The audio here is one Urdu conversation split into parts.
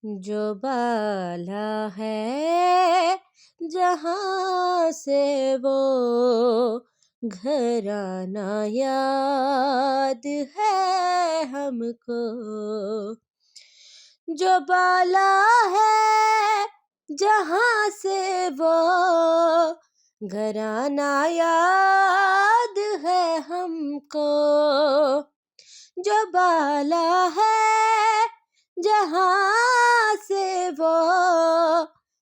جو بالا ہے جہاں سے وہ گھرانہ یاد ہے ہم کو، جو بالا ہے جہاں سے وہ گھرانہ یاد ہے ہم کو، جو بالا ہے جہاں سے وہ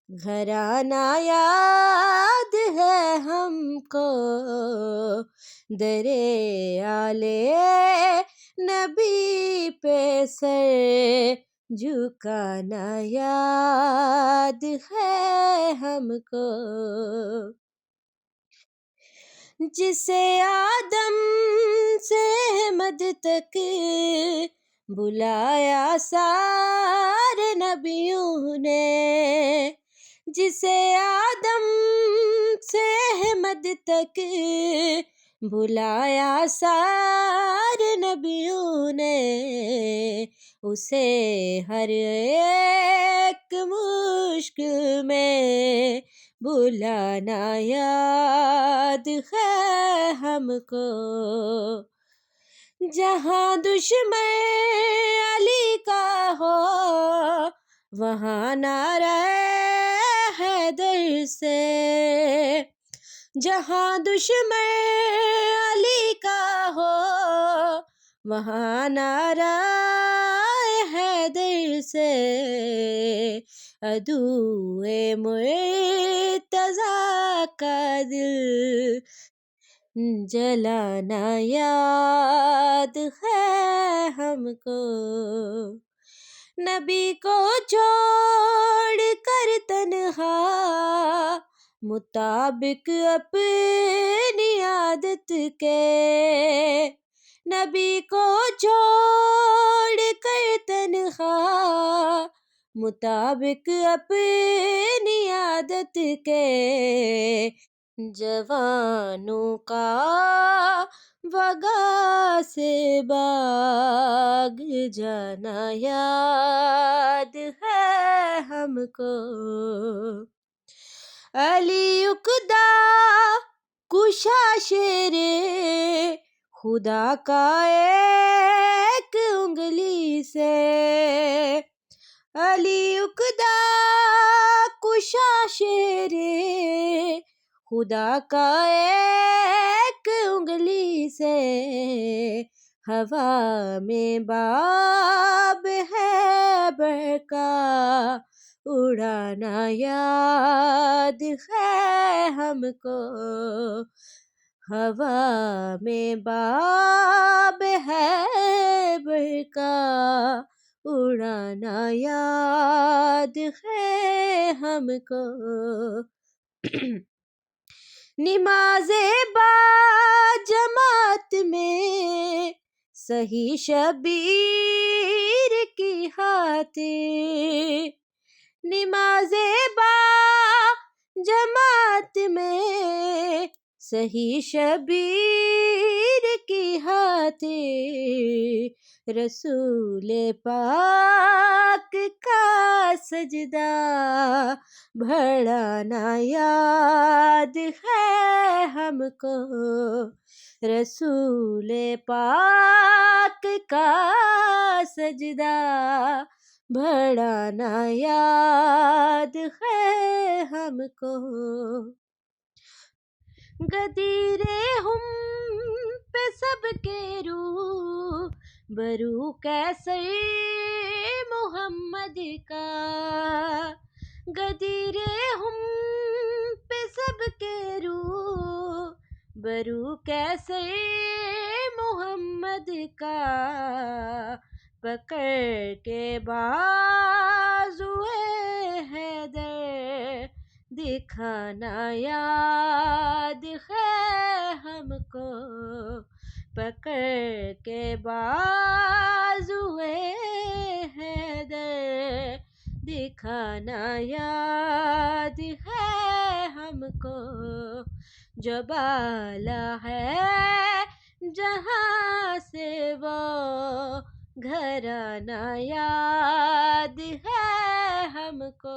گھرانہ یاد ہے ہم کو، درِ آلِ نبی پہ سر جھکانا یاد ہے ہم کو، جسے آدم سے احمد تک بلایا سارے نبیوں نے، جسے آدم سے احمد تک بلایا سارے نبیوں نے، اسے ہر ایک مشکل میں بلانا یاد ہے ہم کو، جہاں دشمن علی کا ہو وہاں نعرہ حیدر سے، جہاں دشمن علی کا ہو وہاں نعرہ حیدر سے، عدوِ مرتضیٰ کا دل جلانا یاد ہے ہم کو، نبی کو چھوڑ کر تنہا مطابق اپنی عادت کے، نبی کو چھوڑ کر تنہا مطابق اپنی عادت کے، جوانوں کا وغا سے باغ جانا یاد ہے ہم کو، علی عقدہ کشا شیر خدا کا ایک انگلی سے، علی عقدہ کشا شیر خدا کا ایک انگلی سے، ہوا میں باب ہے برقع اڑانا یاد ہے ہم کو، ہوا میں باب ہے برقع اڑانا یاد ہے ہم کو، نماز با جماعت میں صحیح شبیر کی خاطر، نماز با جماعت میں صحیح شبیر کی خاطر، رسول پاک کا سجدہ بڑھانا یاد ہے ہم کو، رسول پاک کا سجدہ بڑھانا یاد ہے ہم کو، غدیر ہم پہ سب کے روح برو کیسر محمد کا، غدیر ہم پہ سب کے روح برو کیسر محمد کا، پکڑ کے بازوئے حیدر دکھانا یاد ہے ہم کو، پکڑ کے بازوئے حیدر دکھانا یاد ہے ہم کو، جو بالا ہے جہاں سے وہ گھرانہ یاد ہے کو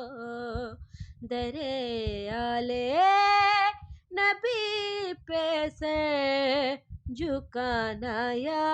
درے آلے نبی پہ سر جھکانا یا